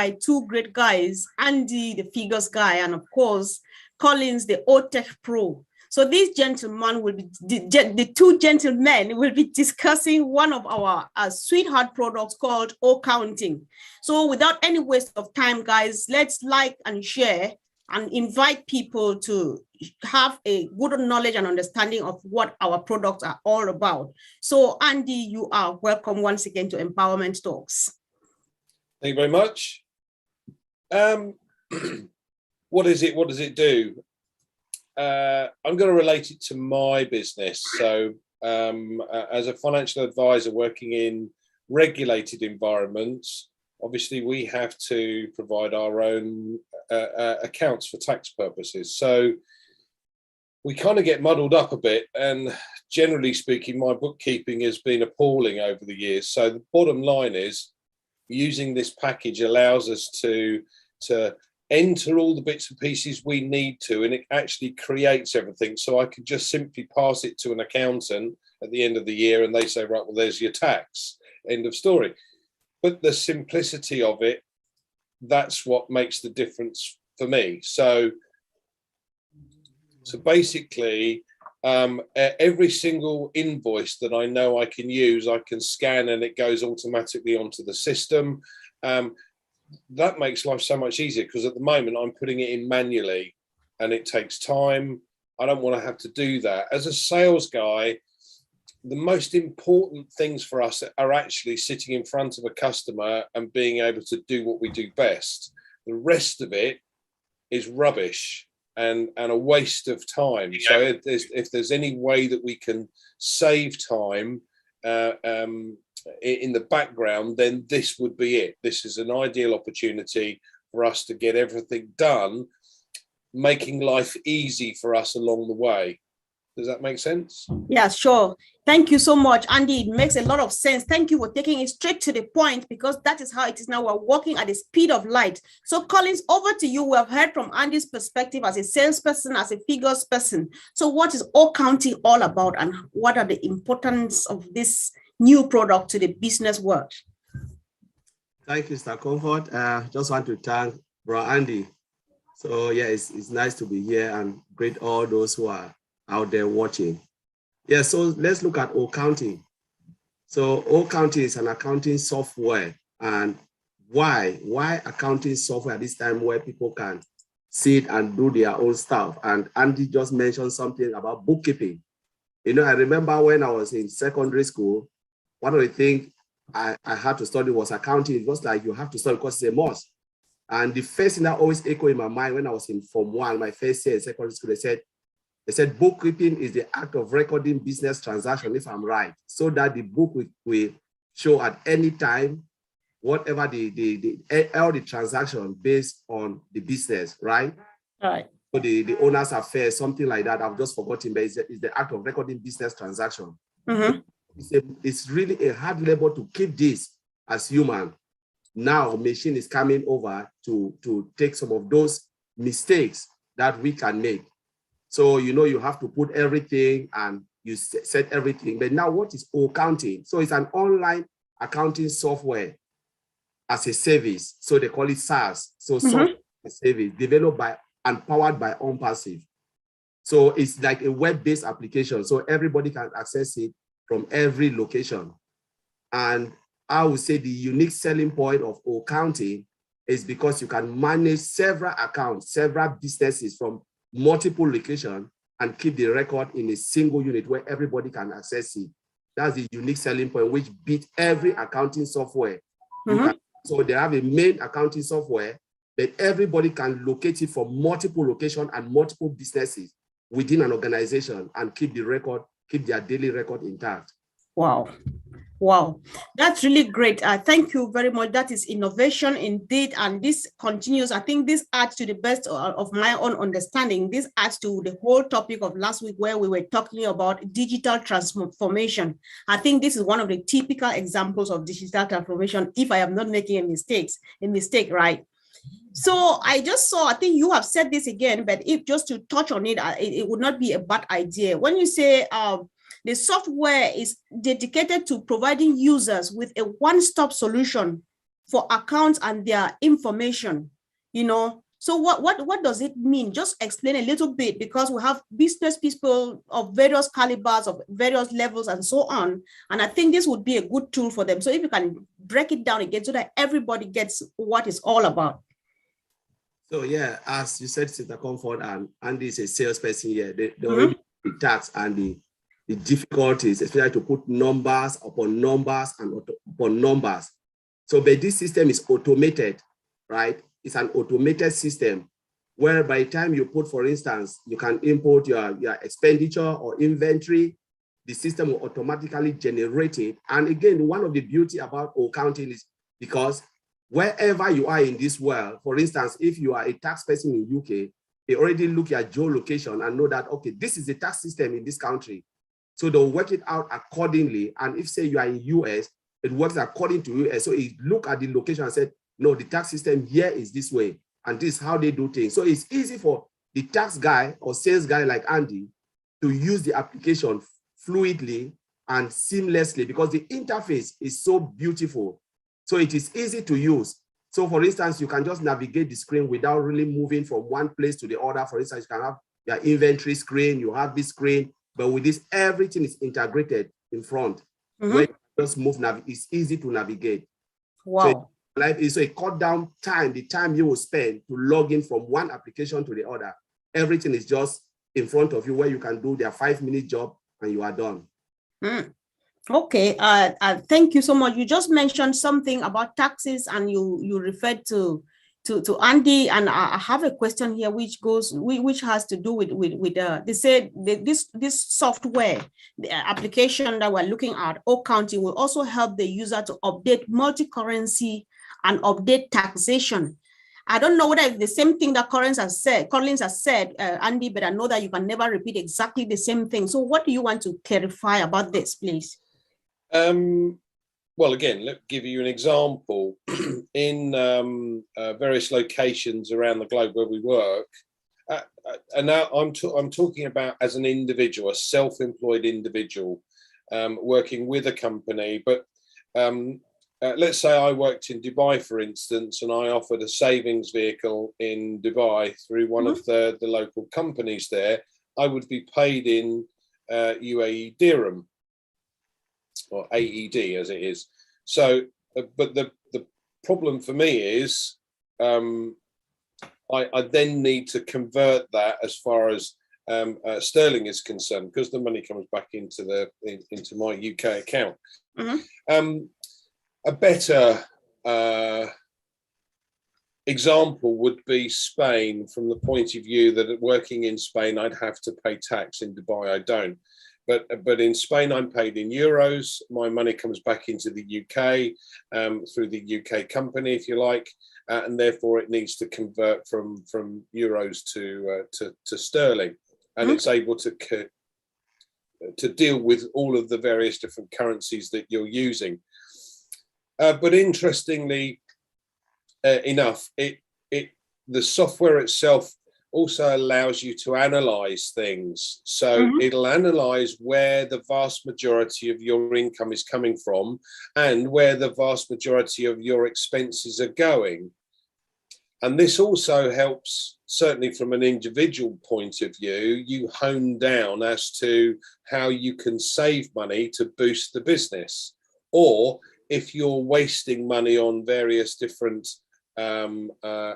by two great guys, Andy, the figures guy, and of course, Collins, the OTech Pro. So these gentlemen will be, the two gentlemen will be discussing one of our sweetheart products called O-Counting. So without any waste of time, guys, let's like and share and invite people to have a good knowledge and understanding of what our products are all about. So Andy, you are welcome once again to Empowerment Talks. Thank you very much. What is it? What does it do? I'm going to relate it to my business. So as a financial advisor working in regulated environments, obviously we have to provide our own accounts for tax purposes. So we kind of get muddled up a bit, and generally speaking, my bookkeeping has been appalling over the years. So the bottom line is, using this package allows us to enter all the bits and pieces we need to, and it actually creates everything. So I can just simply pass it to an accountant at the end of the year and they say, right, well, there's your tax, end of story. But the simplicity of it, that's what makes the difference for me. So basically, every single invoice that I know I can use, I can scan and it goes automatically onto the system. That makes life so much easier, because at the moment I'm putting it in manually and it takes time. I don't want to have to do that. As a sales guy, the most important things for us are actually sitting in front of a customer and being able to do what we do best. The rest of it is rubbish and a waste of time. Yeah. So if there's any way that we can save time in the background, then this would be it. This is an ideal opportunity for us to get everything done, making life easy for us along the way. Does that make sense? Yeah, sure. Thank you so much, Andy. It makes a lot of sense. Thank you for taking it straight to the point, because that is how it is now. We're working at the speed of light. So Collins, over to you. We have heard from Andy's perspective as a salesperson, as a figures person. So what is O-Counting all about, and what are the importance of this new product to the business world? Thank you, Mr. Comfort. Just want to thank Bro Andy. So yeah, it's nice to be here and greet all those who are out there watching. Yeah, so let's look at O-Counting. So O-Counting is an accounting software. And why accounting software at this time where people can sit and do their own stuff? And Andy just mentioned something about bookkeeping. You know, I remember when I was in secondary school, one of the things I had to study was accounting. It was like you have to study because it's a must. And the first thing that always echoed in my mind when I was in Form 1, my first year in secondary school, they said bookkeeping is the act of recording business transactions, if I'm right, so that the book will show at any time whatever all the transaction based on the business, right? Right. So the owner's affairs, something like that. I've just forgotten, but it's the act of recording business transaction. Mm-hmm. It's really a hard labor to keep this as human. Now, machine is coming over to take some of those mistakes that we can make. So, you know, you have to put everything and you set everything. But now what is O-Counting? So it's an online accounting software as a service. So they call it SaaS. So software as a service developed by and powered by ONPASSIVE. So it's like a web-based application. So everybody can access it from every location. And I would say the unique selling point of O-Counting is because you can manage several accounts, several businesses from multiple locations and keep the record in a single unit where everybody can access it. That's the unique selling point, which beats every accounting software. So they have a main accounting software, but everybody can locate it from multiple locations and multiple businesses within an organization and keep the record, keep their daily record intact. Wow. Wow, that's really great. Thank you very much. That is innovation indeed. And this continues. I think this adds to the best of my own understanding. This adds to the whole topic of last week where we were talking about digital transformation. I think this is one of the typical examples of digital transformation, if I am not making a mistake, right? So I just saw, I think you have said this again, but if just to touch on it, it would not be a bad idea. When you say the software is dedicated to providing users with a one-stop solution for accounts and their information, you know. So what does it mean? Just explain a little bit, because we have business people of various calibers, of various levels and so on. And I think this would be a good tool for them. So if you can break it down again so that everybody gets what it's all about. So yeah, as you said, Sister Comfort, and Andy is a salesperson here. They already the tax and the difficulties, especially to put numbers upon numbers and upon numbers. So but this system is automated, right? It's an automated system where by the time you put, for instance, you can import your expenditure or inventory, the system will automatically generate it. And again, one of the beauty about accounting is because wherever you are in this world, for instance, if you are a tax person in UK, they already look at geolocation and know that, okay, this is the tax system in this country. So they'll work it out accordingly. And if say you are in US, it works according to US. So it look at the location and said, no, the tax system here is this way, and this is how they do things. So it's easy for the tax guy or sales guy like Andy to use the application fluidly and seamlessly because the interface is so beautiful. So it is easy to use. So for instance, you can just navigate the screen without really moving from one place to the other. For instance, you can have your inventory screen, you have this screen, but with this, everything is integrated in front. Where you just move, it's easy to navigate. Wow. So it cut down time, the time you will spend to log in from one application to the other. Everything is just in front of you where you can do their 5-minute job and you are done. Okay, thank you so much. You just mentioned something about taxes and you referred to Andy, and I have a question here which has to do with they said this software, the application that we're looking at, accounting, will also help the user to update multi-currency and update taxation. I don't know whether it's the same thing that Collins has said, Andy, but I know that you can never repeat exactly the same thing. So what do you want to clarify about this, please? Well, again, let me give you an example. In various locations around the globe where we work, and now I'm talking about as an individual, a self-employed individual, working with a company. But let's say I worked in Dubai, for instance, and I offered a savings vehicle in Dubai through one of the local companies there. I would be paid in UAE dirham, or AED as it is. So, but the problem for me is I then need to convert that as far as sterling is concerned, because the money comes back into my UK account. A better example would be Spain, from the point of view that working in Spain, I'd have to pay tax. In Dubai, I don't. But in Spain, I'm paid in euros. My money comes back into the UK through the UK company, if you like, and therefore it needs to convert from euros to sterling, and it's able to deal with all of the various different currencies that you're using. But interestingly enough, the software itself also allows you to analyze things. So it'll analyze where the vast majority of your income is coming from and where the vast majority of your expenses are going. And this also helps, certainly from an individual point of view, you hone down as to how you can save money to boost the business. Or if you're wasting money on various different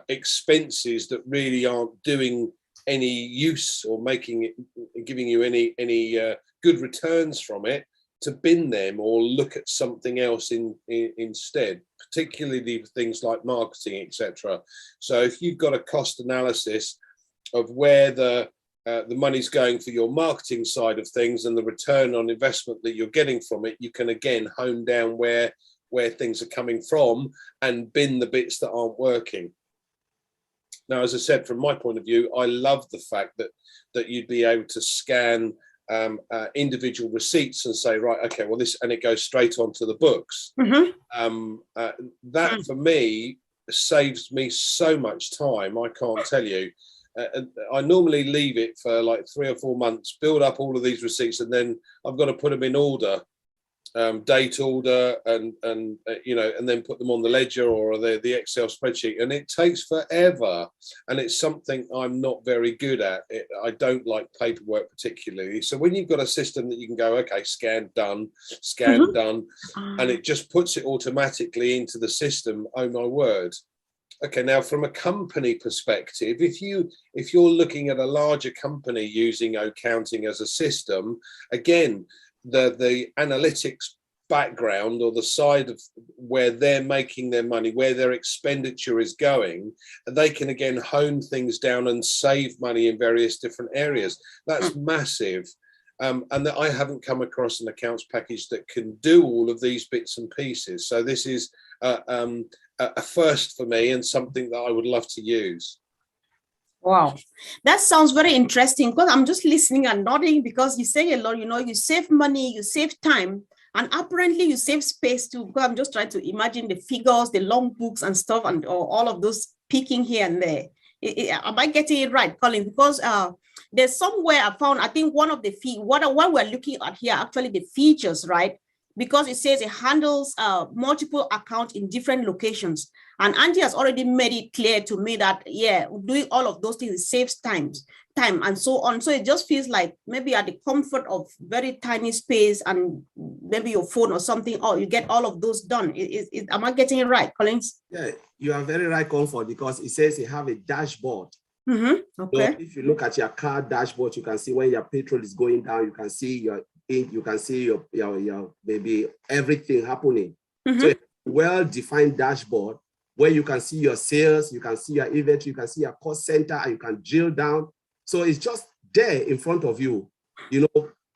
expenses that really aren't doing any use or giving you any good returns from it, to bin them or look at something else instead, particularly things like marketing, etc. So if you've got a cost analysis of where the money's going for your marketing side of things and the return on investment that you're getting from it, you can again hone down where things are coming from and bin the bits that aren't working. Now, as I said, from my point of view, I love the fact that you'd be able to scan individual receipts and say, right, okay, well, this, and it goes straight onto the books. That for me saves me so much time, I can't tell you. I normally leave it for like 3 or 4 months, build up all of these receipts, and then I've got to put them in order. date order and and then put them on the ledger or the Excel spreadsheet, and it takes forever, and it's something I'm not very good at. I don't like paperwork particularly. So when you've got a system that you can go, okay, scan done, done, and it just puts it automatically into the system, oh my word. Okay, now from a company perspective, if you're looking at a larger company using accounting as a system, again, the analytics background or the side of where they're making their money, where their expenditure is going, they can again hone things down and save money in various different areas. That's massive. And that I haven't come across an accounts package that can do all of these bits and pieces. So this is a first for me and something that I would love to use. Wow, that sounds very interesting, because I'm just listening and nodding, because you say a lot, you save money, you save time, and apparently you save space too, because I'm just trying to imagine the figures, the long books and stuff, and all of those peeking here and there. Am I getting it right, Colin? Because there's somewhere I found, I think one of the what we're looking at here, actually the features, right? Because it says it handles multiple accounts in different locations. And Andy has already made it clear to me that, yeah, doing all of those things saves time and so on. So it just feels like maybe at the comfort of very tiny space and maybe your phone or something, or you get all of those done. Am I getting it right, Collins? Yeah, you are very right, Comfort, because it says you have a dashboard. Okay. So if you look at your car dashboard, you can see when your petrol is going down, you can see your maybe everything happening. So a well-defined dashboard where you can see your sales, you can see your inventory, you can see your cost center, and you can drill down. So it's just there in front of you.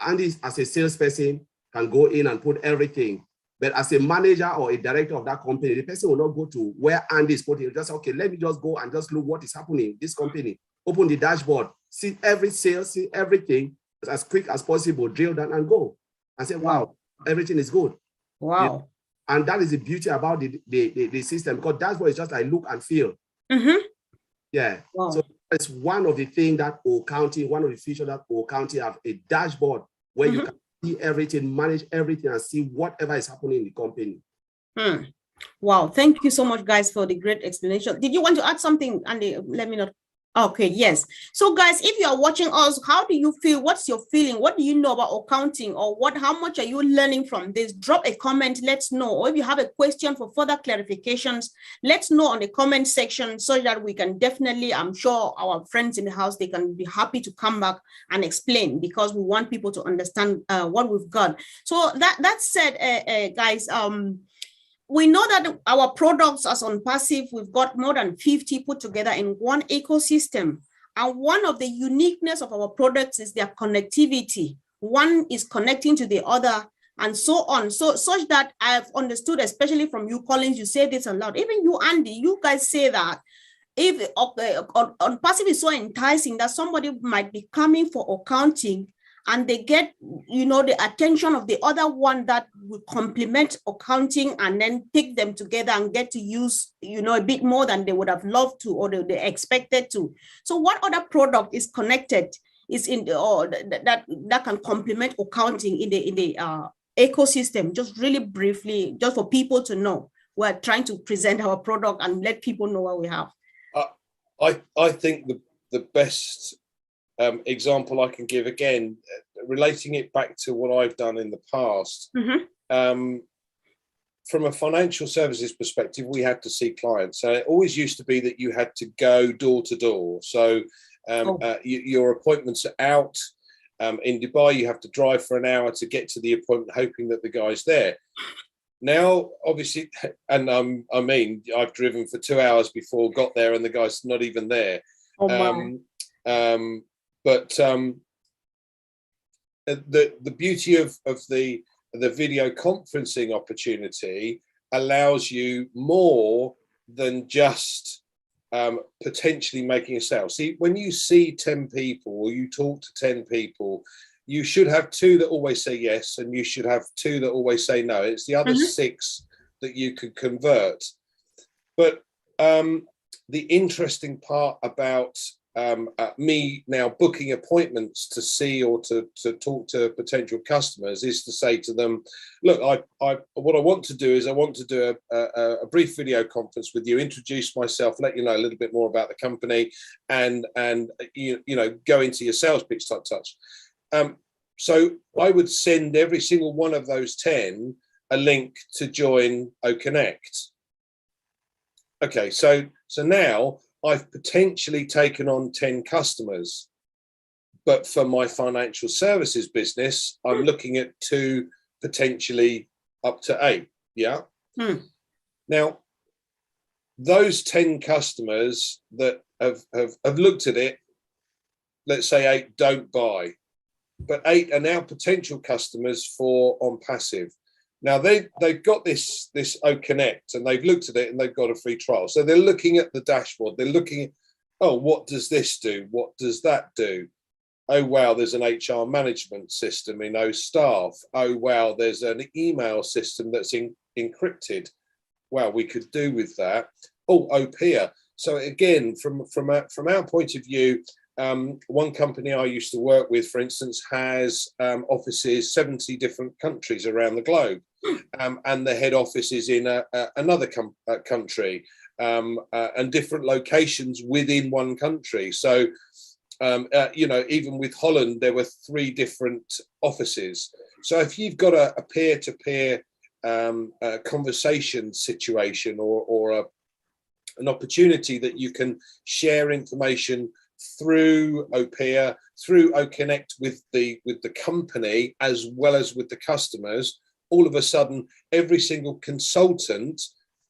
Andy, as a salesperson, can go in and put everything. But as a manager or a director of that company, the person will not go to where Andy is putting it. Just, okay, let me just go and just look what is happening in this company. Open the dashboard, see every sale, see everything as quick as possible, drill down and go. And say, wow, everything is good. Wow. And that is the beauty about the system, because dashboard is just like look and feel. Yeah. Wow. So it's one of the things that accounting, one of the features that accounting have, a dashboard where you can see everything, manage everything, and see whatever is happening in the company. Wow. Thank you so much, guys, for the great explanation. Did you want to add something, Andy? Let me know. Okay, yes. So guys, if you are watching us, how do you feel? What's your feeling? What do you know about accounting, or how much are you learning from this? Drop a comment, let's know. Or if you have a question for further clarifications, let's know on the comment section, so that we can definitely, I'm sure our friends in the house, they can be happy to come back and explain, because we want people to understand what we've got. So that said, guys, we know that our products as ONPASSIVE, we've got more than 50 put together in one ecosystem. And one of the uniqueness of our products is their connectivity. One is connecting to the other and so on. So such that I've understood, especially from you, Collins, you say this a lot. Even you, Andy, you guys say that if ONPASSIVE is so enticing that somebody might be coming for accounting, and they get, the attention of the other one that will complement accounting, and then take them together and get to use, a bit more than they would have loved to, or they expected to. So what other product is connected, is in that can complement accounting in the ecosystem? Just really briefly, just for people to know. We're trying to present our product and let people know what we have. I think the best example I can give, again, relating it back to what I've done in the past, from a financial services perspective, we had to see clients. So it always used to be that you had to go door to door. So your appointments are out. In Dubai, you have to drive for an hour to get to the appointment, hoping that the guy's there. Now, obviously, and I've driven for 2 hours before, got there, and the guy's not even there. But the beauty of the video conferencing opportunity allows you more than just potentially making a sale. See, when you see 10 people or you talk to 10 people, you should have 2 that always say yes, and you should have 2 that always say no. It's the other 6 that you could convert. But the interesting part about me now booking appointments to see or to talk to potential customers is to say to them, look, what I want to do is I want to do a brief video conference with you, introduce myself, let you know a little bit more about the company, and you know, go into your sales pitch type touch. So I would send every single one of those 10 a link to join OConnect. Okay, so now I've potentially taken on 10 customers, but for my financial services business, I'm looking at 2, potentially up to 8. Yeah. Now, those 10 customers that have looked at it, let's say 8 don't buy, but 8 are now potential customers for ONPASSIVE. Now they've got this OConnect and they've looked at it and they've got a free trial. So they're looking at the dashboard. They're looking at, oh, what does this do? What does that do? Oh, wow, there's an HR management system in OStaff. Oh, wow, there's an email system that's encrypted. Wow, we could do with that. Oh, OPIA. So again, from our point of view, one company I used to work with, for instance, has offices 70 different countries around the globe, and the head office is in another country, and different locations within one country. So, you know, even with Holland, there were 3 different offices. So if you've got a peer-to-peer conversation situation or an opportunity that you can share information through OPIA, through OConnect with the company as well as with the customers, all of a sudden every single consultant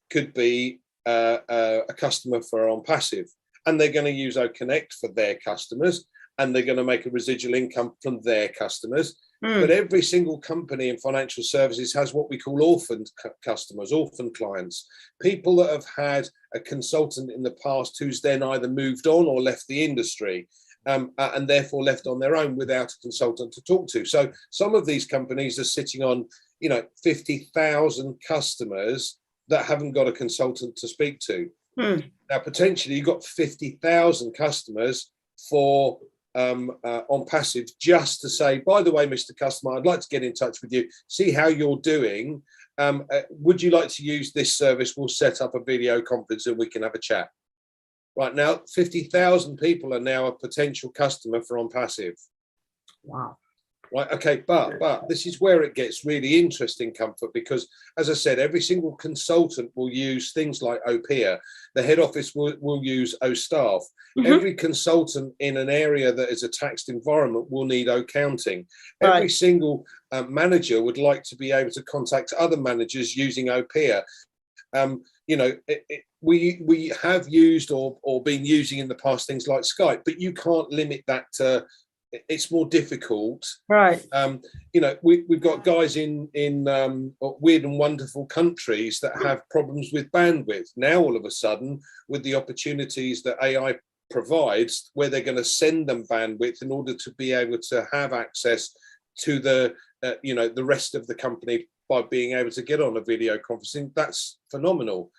could be a customer for ONPASSIVE, and they're going to use OConnect for their customers, and they're going to make a residual income from their customers. But every single company in financial services has what we call orphaned customers, orphan clients, people that have had a consultant in the past who's then either moved on or left the industry, and therefore left on their own without a consultant to talk to. So some of these companies are sitting on, you know, 50,000 customers that haven't got a consultant to speak to. Now, potentially you've got 50,000 customers for ONPASSIVE, just to say, by the way, Mr. Customer, I'd like to get in touch with you, see how you're doing. Would you like to use this service? We'll set up a video conference and we can have a chat. Right now, 50,000 people are now a potential customer for ONPASSIVE. Wow. Right. Okay. But this is where it gets really interesting, Comfort, because as I said, every single consultant will use things like OPIA. The head office will use OStaff. Every consultant in an area that is a taxed environment will need accounting. Every single manager would like to be able to contact other managers using OPIA. You know, we have used or been using in the past things like Skype, but you can't limit that to. It's more difficult, right? You know, we've got guys in weird and wonderful countries that have problems with bandwidth. Now, all of a sudden, with the opportunities that AI provides, where they're going to send them bandwidth in order to be able to have access to the you know, the rest of the company by being able to get on a video conferencing, that's phenomenal.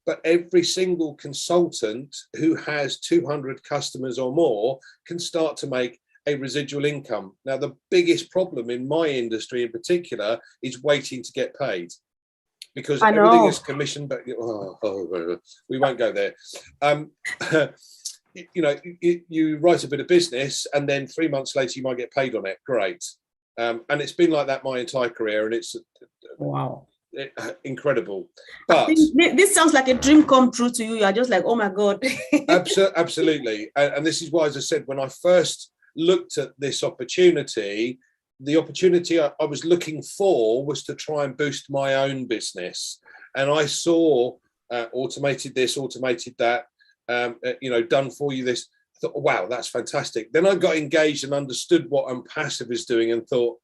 But every single consultant who has 200 customers or more can start to make a residual income. Now, the biggest problem in my industry in particular is waiting to get paid, because everything is commission, but we won't go there. You know, you write a bit of business and then 3 months later you might get paid on it. Great. And it's been like that my entire career, and it's wow, incredible. But I think this sounds like a dream come true to you. You're just like, oh my God. Absolutely. And this is why, as I said, when I first looked at this opportunity, the opportunity I was looking for was to try and boost my own business. And I saw automated this, automated that, you know, done for you this. I thought, wow, that's fantastic. Then I got engaged and understood what ONPASSIVE is doing and thought,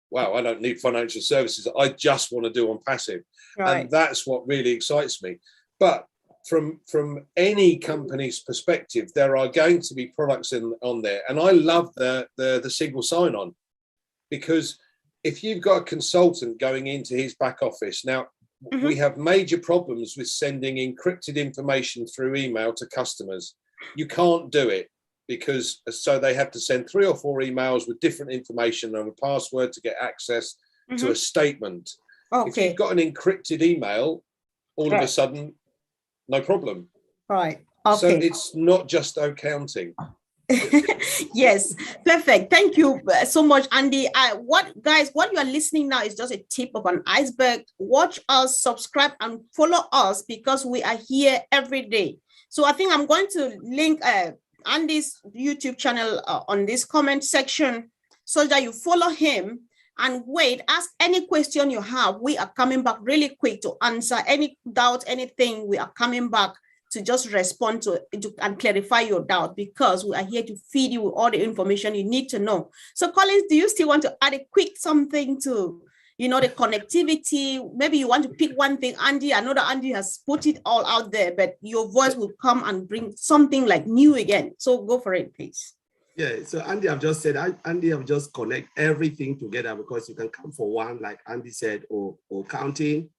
wow, I don't need financial services. I just want to do ONPASSIVE. Right. And that's what really excites me. But from any company's perspective, there are going to be products on there. And I love the single sign-on, because if you've got a consultant going into his back office, now we have major problems with sending encrypted information through email to customers. You can't do it. because so they have to send 3 or 4 emails with different information and a password to get access to a statement. If you've got an encrypted email, all of a sudden, no problem. Right. So it's not just accounting. Yes, perfect. Thank you so much, Andy. What you are listening now is just a tip of an iceberg. Watch us, subscribe, and follow us because we are here every day. So I think I'm going to link Andy's YouTube channel on this comment section so that you follow him and ask any question you have. We are coming back really quick to answer any doubt, anything. We are coming back to just respond to and clarify your doubt, because we are here to feed you with all the information you need to know. So Collins, do you still want to add a quick something to, the connectivity? Maybe you want to pick one thing. Andy, I know that Andy has put it all out there, but your voice will come and bring something like new again. So go for it, please. Yeah, so Andy, I've just said, Andy, I've just connect everything together, because you can come for one, like Andy said, or counting.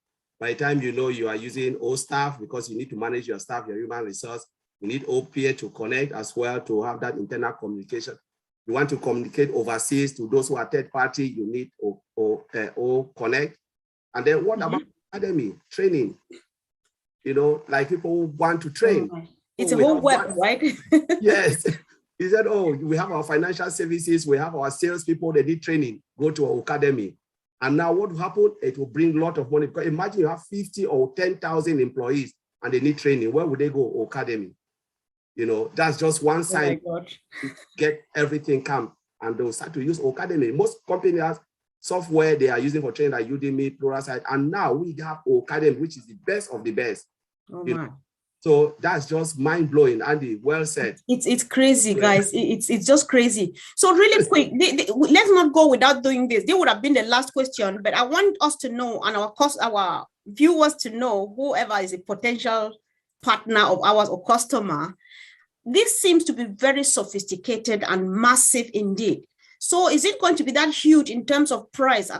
By the time you are using O staff, because you need to manage your staff, your human resource, you need OPA to connect as well, to have that internal communication. You want to communicate overseas to those who are third party, you need O connect. And then what about academy training? Like people who want to train. It's a whole web, right? Yes. He said, we have our financial services, we have our salespeople, they need training, go to our academy. And now what will happen? It will bring a lot of money, because imagine you have 50 or 10,000 employees and they need training. Where would they go? Academy. That's just one side. Oh my God. Get everything come, and they'll start to use academy. Most companies have software they are using for training, like Udemy, Pluralsight, and now we have academy, which is the best of the best. Oh my. So that's just mind-blowing, Andy. Well said. It's crazy, guys. It's just crazy. So really quick, let's not go without doing this. This would have been the last question, but I want us to know, and our viewers to know, whoever is a potential partner of ours or customer, this seems to be very sophisticated and massive indeed. So is it going to be that huge in terms of price,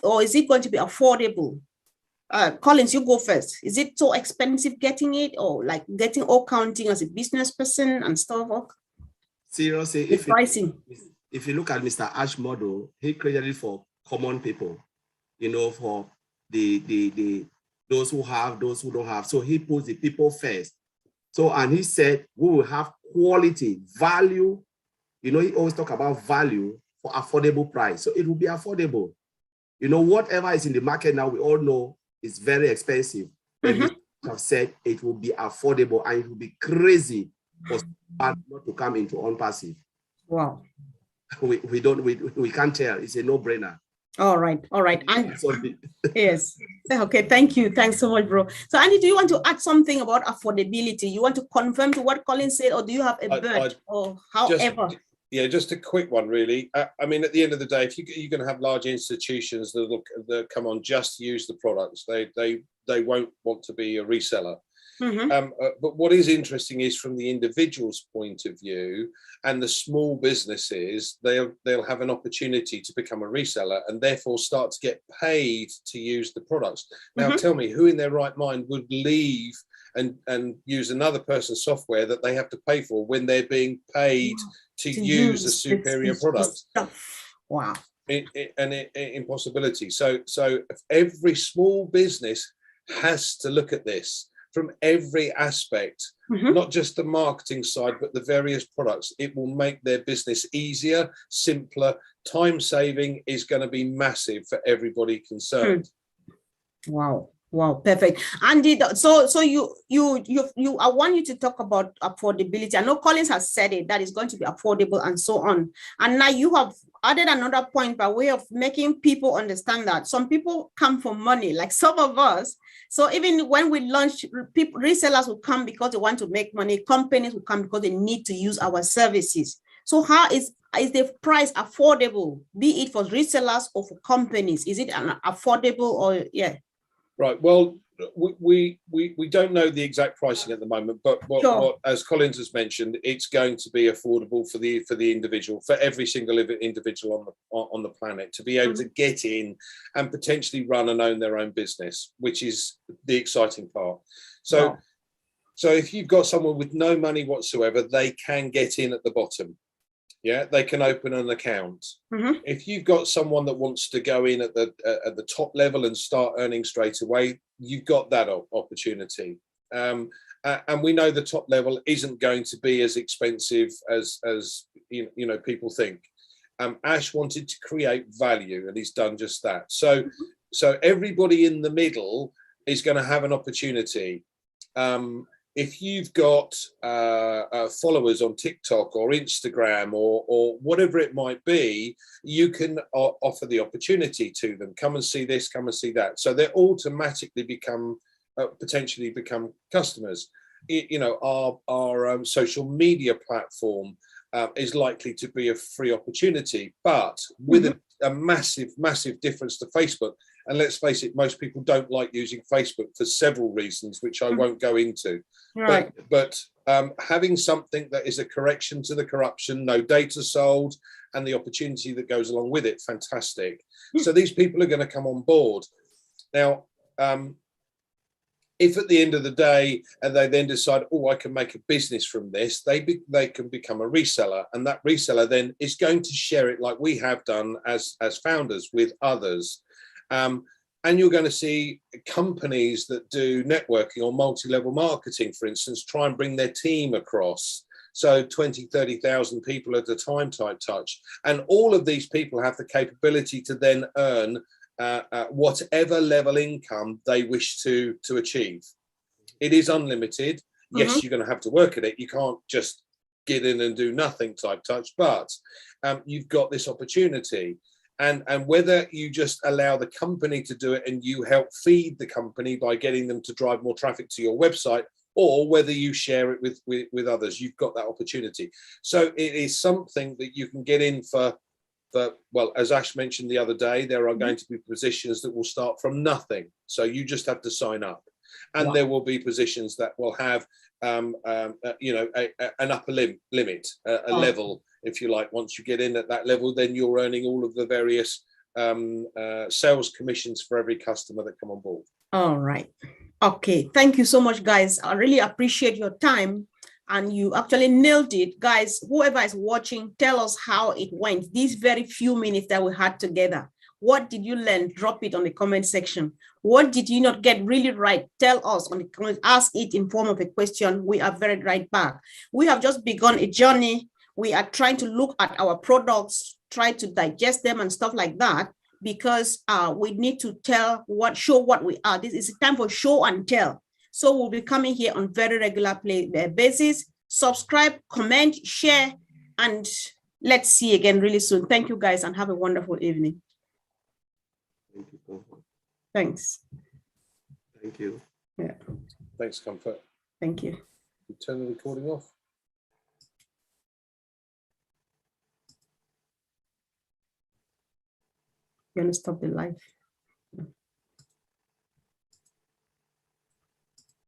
or is it going to be affordable? Collins, you go first. Is it so expensive getting it, or like getting all counting as a business person and stuff? Seriously, if you look at Mr. Ash model, he created it for common people, for the those who have, those who don't have. So he puts the people first. So, and he said, we will have quality, value. He always talk about value for affordable price. So it will be affordable. Whatever is in the market now, we all know it's very expensive. But we have said it will be affordable, and it will be crazy for someone not to come into ONPASSIVE. Wow. We can't tell. It's a no-brainer. All right. And yes. Okay. Thank you. Thanks so much, bro. So Andy, do you want to add something about affordability? You want to confirm to what Colin said, or do you have a bird, or however? Just a quick one, really. I mean, at the end of the day, if you're going to have large institutions that come on just to use the products, they won't want to be a reseller. But what is interesting is, from the individual's point of view and the small businesses, they'll have an opportunity to become a reseller and therefore start to get paid to use the products. Now, tell me, who in their right mind would leave and use another person's software that they have to pay for when they're being paid to use a superior product? Wow. An impossibility. So every small business has to look at this from every aspect, not just the marketing side, but the various products. It will make their business easier, simpler. Time saving is going to be massive for everybody concerned. Wow. Perfect. Andy, so you I want you to talk about affordability. I know Collins has said it, that is going to be affordable and so on. And now you have added another point by way of making people understand that some people come for money, like some of us. So even when we launch, resellers will come because they want to make money. Companies will come because they need to use our services. So how is the price affordable, be it for resellers or for companies? Is it an affordable or Right. Well, we don't know the exact pricing at the moment, but what, as Collins has mentioned, it's going to be affordable for the individual, for every single individual on the planet, to be able to get in and potentially run and own their own business, which is the exciting part. So So if you've got someone with no money whatsoever, they can get in at the bottom. Yeah, they can open an account. Mm-hmm. If you've got someone that wants to go in at the top level and start earning straight away, you've got that opportunity. And we know the top level isn't going to be as expensive as you know people think. Ash wanted to create value, and he's done just that. So everybody in the middle is going to have an opportunity. If you've got followers on TikTok or Instagram or whatever it might be, you can offer the opportunity to them. Come and see this, come and see that. So they automatically potentially become customers. You know, our social media platform is likely to be a free opportunity, but with a massive difference to Facebook. And let's face it, most people don't like using Facebook for several reasons, which I won't go into. Right. But having something that is a correction to the corruption, no data sold, and the opportunity that goes along with it, fantastic. So these people are going to come on board. Now, if at the end of the day, and they then decide, oh, I can make a business from this, they can become a reseller. And that reseller then is going to share it like we have done as founders with others. And you're going to see companies that do networking or multi-level marketing, for instance, try and bring their team across. So 20, 30,000 people at a time type touch. And all of these people have the capability to then earn whatever level income they wish to achieve. It is unlimited. Yes, you're going to have to work at it. You can't just get in and do nothing type touch, but you've got this opportunity. And whether you just allow the company to do it and you help feed the company by getting them to drive more traffic to your website, or whether you share it with others, you've got that opportunity. So it is something that you can get in for, well, as Ash mentioned the other day, there are going to be positions that will start from nothing. So you just have to sign up. And there will be positions that will have, you know, an upper limit, a level, if you like. Once you get in at that level, then you're earning all of the various sales commissions for every customer that come on board. All right. Okay. Thank you so much, guys. I really appreciate your time. And you actually nailed it. Guys, whoever is watching, tell us how it went. These very few minutes that we had together. What did you learn? Drop it on the comment section. What did you not get really right? Tell us on the comment. Ask it in form of a question. We are very right back. We have just begun a journey. We are trying to look at our products, try to digest them and stuff like that, because we need to show what we are. This is a time for show and tell. So we'll be coming here on very regular basis. Subscribe, comment, share, and let's see you again really soon. Thank you, guys, and have a wonderful evening. Thank you, Comfort. Thanks. Thank you. Yeah. Thanks, Comfort. Thank you. You turn the recording off. You want to stop the live?